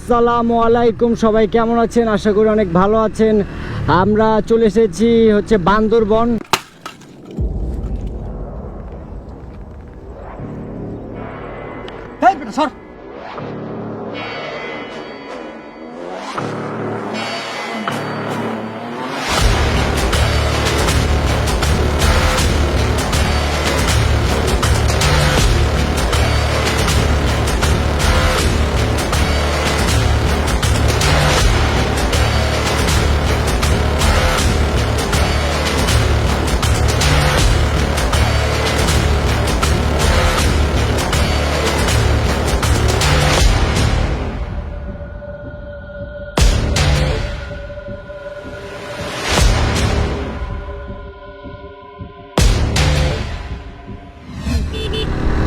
আসসালামু আলাইকুম, সবাই কেমন আছেন? আশা করি অনেক ভালো আছেন। আমরা চলে এসেছি হচ্ছে বান্দরবন।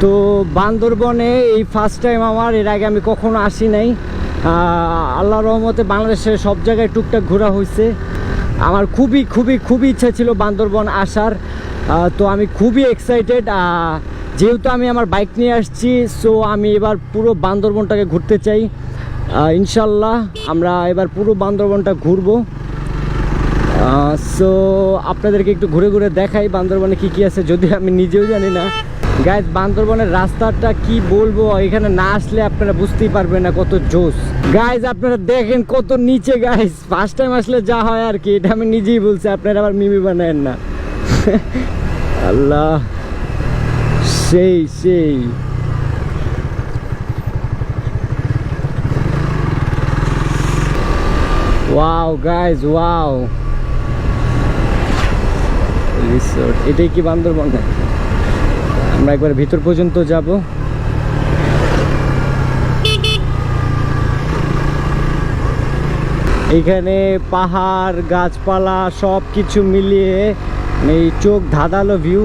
তো বান্দরবনে এই ফার্স্ট টাইম আমার, এর আগে আমি কখনো আসি নাই। আল্লাহর রহমতে বাংলাদেশের সব জায়গায় টুকটাক ঘোরা হয়েছে। আমার খুবই ইচ্ছা ছিল বান্দরবন আসার। তো আমি খুবই এক্সাইটেড, যেহেতু আমি আমার বাইক নিয়ে আসছি। সো আমি এবার পুরো বান্দরবনটাকে ঘুরতে চাই। ইনশাল্লাহ আমরা এবার পুরো বান্দরবনটা ঘুরবো। সো আপনাদেরকে একটু ঘুরে ঘুরে দেখাই বান্দরবনে কি আছে, যদি আমি নিজেও জানি না। গাইজ, বান্দরবনের রাস্তাটা কি বলবো, এখানে না আসলে আপনারা বুঝতেই পারবেন না কত জোস। গাইজ আপনারা দেখেন কত নিচে। গাইজ ফার্স্ট টাইম আসলে যা হয় আর কি, এটা আমি নিজেই বলছি, আপনারা আবার মিমি বানায়েন না। আল্লাহ, সেই ওয়াও গাইজ, ওয়াও রিসোর্ট। এটাই কি বান্দরবন? আমরা একবার ভিতর পর্যন্ত যাব। এইখানে পাহাড় গাছপালা সব কিছু মিলিয়ে এই চোখ ধাঁধালো ভিউ।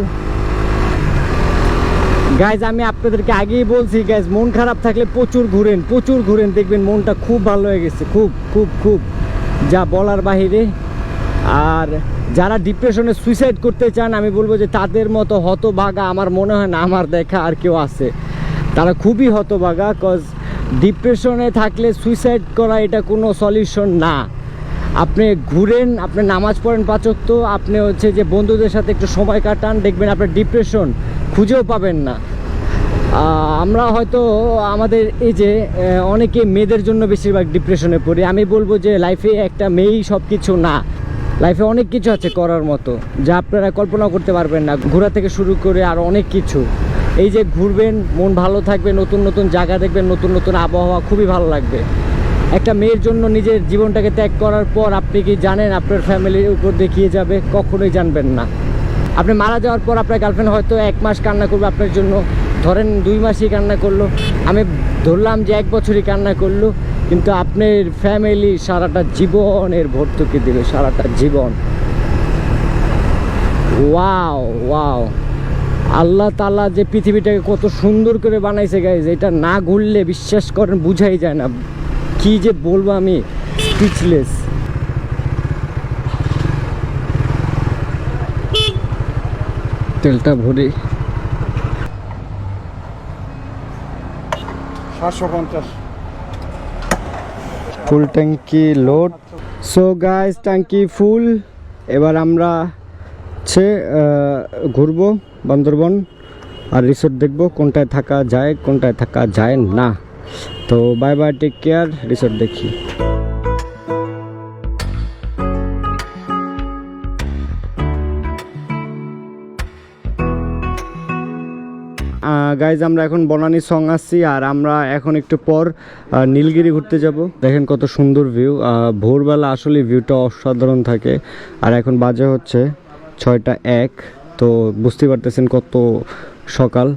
গাইজ আমি আপনাদেরকে আগেই বলছি, গাইজ মন খারাপ থাকলে প্রচুর ঘুরেন, দেখবেন মনটা খুব ভালো হয়ে গেছে, খুব যা বলার বাহিরে। আর যারা ডিপ্রেশনে সুইসাইড করতে চান, আমি বলবো যে তাদের মতো হতভাগা আমার মনে হয় না আমার দেখা আর কেউ আছে। তারা খুবই হতভাগা, কজ ডিপ্রেশনে থাকলে সুইসাইড করা এটা কোনো সলিউশন না। আপনি ঘুরেন, আপনি নামাজ পড়েন 5 ওয়াক্ত, আপনি হচ্ছে যে বন্ধুদের সাথে একটু সময় কাটান, দেখবেন আপনার ডিপ্রেশন খুঁজেও পাবেন না। আমরা হয়তো আমাদের এই যে অনেকে মেয়েদের জন্য বেশিরভাগ ডিপ্রেশনে পড়ি। আমি বলবো যে লাইফে একটা মেয়েই সব কিছু না, লাইফে অনেক কিছু আছে করার মতো, যা আপনারা কল্পনা করতে পারবেন না। ঘোরা থেকে শুরু করে আর অনেক কিছু। এই যে ঘুরবেন, মন ভালো থাকবে, নতুন জায়গা দেখবেন, নতুন আবহাওয়া, খুবই ভালো লাগবে। একটা মেয়ের জন্য নিজের জীবনটাকে ত্যাগ করার পর আপনি কি জানেন আপনার ফ্যামিলির উপর দেখিয়ে যাবে? কখনোই জানবেন না। আপনি মারা যাওয়ার পর আপনার গার্লফ্রেন্ড হয়তো 1 মাস কান্না করবে আপনার জন্য, ধরেন 2 মাসই কান্না করলো, আমি ধরলাম যে 1 বছরই কান্না করলো, কিন্তু আপনার ফ্যামিলি সারাটা জীবনের ভর্তুকি দেবে, সারাটা জীবন। ওয়াও আল্লাহ তাআলা যে পৃথিবীটাকে কত সুন্দর করে বানাইছে গাইজ, এটা না ঘুরলে বিশ্বাস করেন বুঝাই যায় না। কি যে বলবো, আমি স্পিচলেস। তেলটা ভরে 750 ফুল ট্যাঙ্কি লোড। সো গাইস, ট্যাঙ্কি ফুল। এবার আমরা হচ্ছে ঘুরবো বান্দরবন আর রিসোর্ট দেখবো কোনটায় থাকা যায় কোনটায় থাকা যায় না। তো bye bye, take care, resort দেখি। গাইজ আমরা এখন বনানী সং আসছি, আর আমরা এখন একটু পর নীলগিরি ঘুরতে যাব। দেখেন কত সুন্দর ভিউ, ভোরবেলা আসলে ভিউটা অসাধারণ থাকে। আর এখন বাজে হচ্ছে 6টা 1, তো বুঝতে পারতেছেন কত সকাল।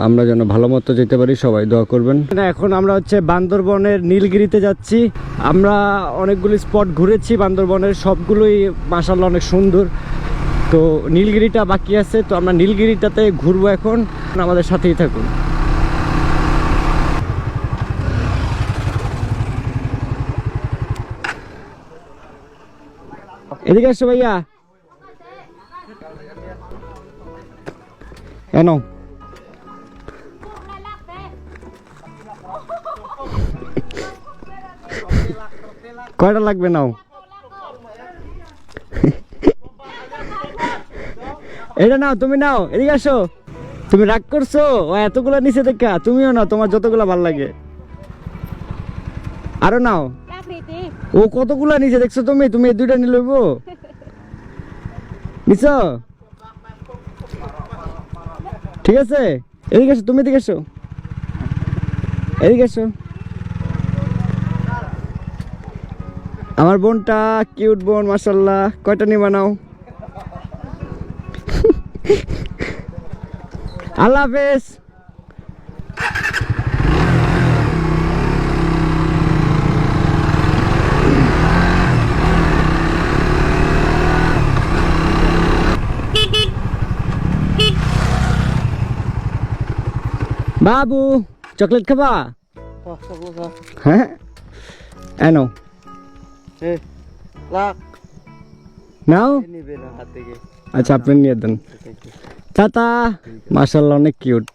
আমরা যেন ভালো মতো যেতে পারি, সবাই দোয়া করবেন। এখন আমরা হচ্ছে বান্দরবনের নীলগিরিতে যাচ্ছি। আমরা অনেকগুলি স্পট ঘুরেছি বান্দরবনের, সবগুলোই মাশাআল্লাহ অনেক সুন্দর। তো নীলগিরিটা বাকি আছে, তো আমরা নীলগিরিটাতে ঘুরবো এখন, আমাদের সাথেই থাকুন। এদিকে আসো ভাইয়া, এনো কয়টা লাগবে নাও এটা নাও তুমি নাও এদিকে আসো তুমি রাগ করছো ও এতগুলা নিচে দেখা তুমিও নাও তোমার যতগুলা ভাল লাগে আরো নাও ও কতগুলা নিচে দেখছো তুমি তুমি এই দুইটা নিয়ে লইবো নিছো ঠিক আছে এদিকে এসো তুমি এদিকে এসো এদিকে এসো আমার বোনটা কিউট বোন মাশাআল্লাহ কয়টা নিবা নাও আল্লাহ হাফেজ বাবু চকলেট খাবা হ্যাঁ এনো নাও আচ্ছা আপনি নিয়ে দেন টাটা মাশাআল্লাহ অনেক কিউট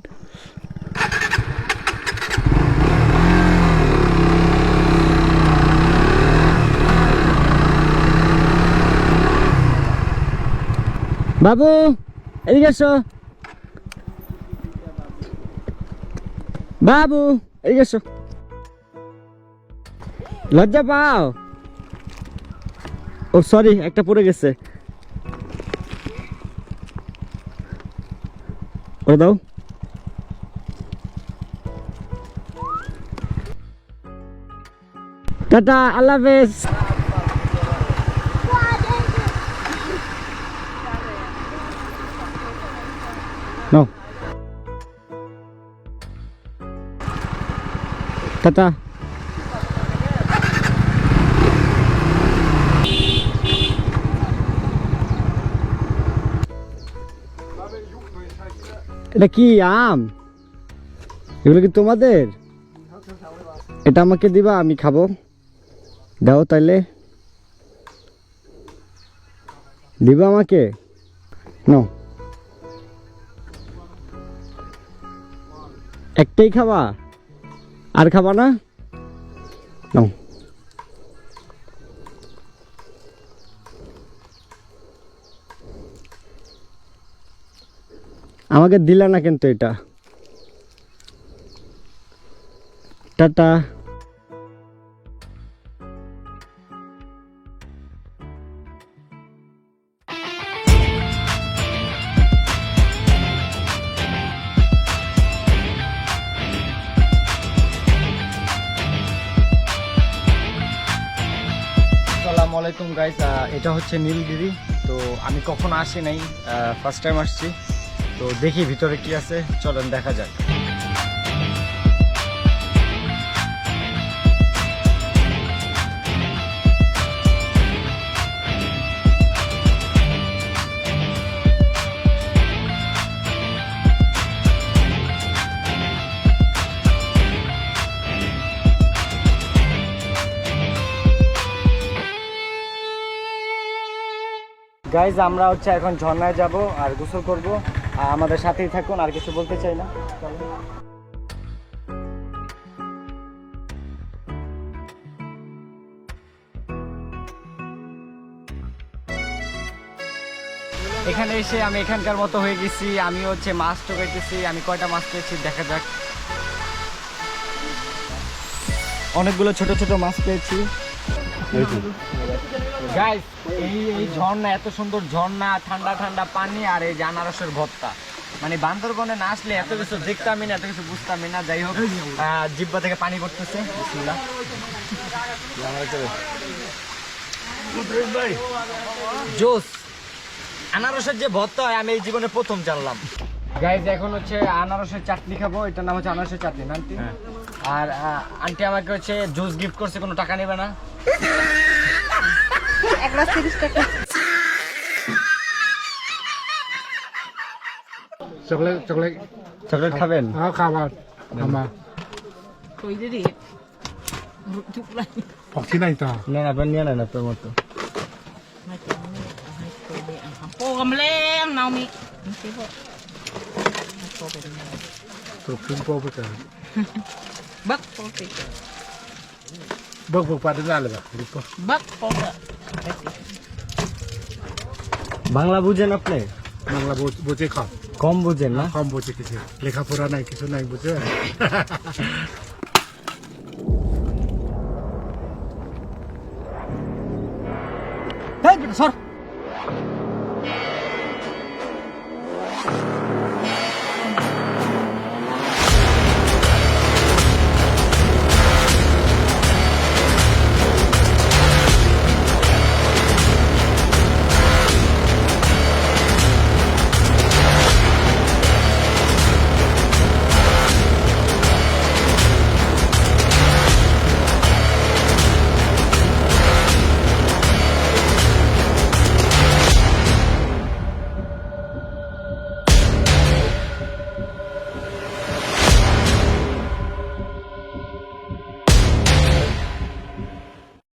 বাবু এদিকে এসো বাবু এদিকে এসো লজ্জা পাও ও সরি একটা পড়ে গেছে ও দাও টাটা আল্লাহ হাফেজ নাও টাটা এটা কি আম এগুলো কি তোমাদের এটা আমাকে দিবা আমি খাবো দাও তাইলে দিবা আমাকে নাও একটাই খাবা আর খাবা না নাও আমাকে দিলা না কিন্তু এটা টাটা আসসালামু আলাইকুম গাইস এটা হচ্ছে নীলগিরি তো আমি কখনো আসি নাই ফার্স্ট টাইম আসছি তো দেখি ভিতরে কি আছে চলেন দেখা যাক গাইজ আমরা হচ্ছে এখন ঝর্ণায় যাব আর গোসল করব আমাদের সাথেই থাকুন আর কিছু বলতে চাই না এখানে এসে আমি এখানকার মতো হয়ে গেছি আমি হচ্ছে মাছ টোকাইতেছি আমি কয়টা মাছ পেয়েছি দেখা যাক অনেকগুলো ছোট ছোট মাছ পেয়েছি গাইস এই ঝর্ণা এত সুন্দর ঝর্ণা ঠান্ডা ঠান্ডা পানি আর এই যে আনারসের ভর্তা মানে বান্দরবনে না আসলে এত কিছু দেখতামই না এত কিছু বুঝতামই না যাই হোক জিহ্বা থেকে পানি পড়তেছে বিসমিল্লাহ জোস আনারসের যে ভর্তা হয় আমি এই জীবনে প্রথম জানলাম গাইজ এখন হচ্ছে আনারসের চাটনি খাবো এটার নাম হচ্ছে আনারসের চাটনি না আন্টি আর আন্টি আমাকে হচ্ছে জুস গিফট করছে কোনো টাকা নেবে না এক গ্লাস 30 টাকা চকলেট চকলেট চকলেট খাবেন হ্যাঁ খাবার খাবার কই দিদি পক্ষি নাই তো না না আপনি নিয়ে নেন আপনার মতো Pogam naumi. Bak bốc bốc qua đến ra rồi bà Bắc có Bangla বুঝেন আপনি? বাংলা বোঝে কম কম বুঝেন না? কম বোঝে কিছু লেখাপড়া নাই কিছু নাই বুঝে Hey, sir.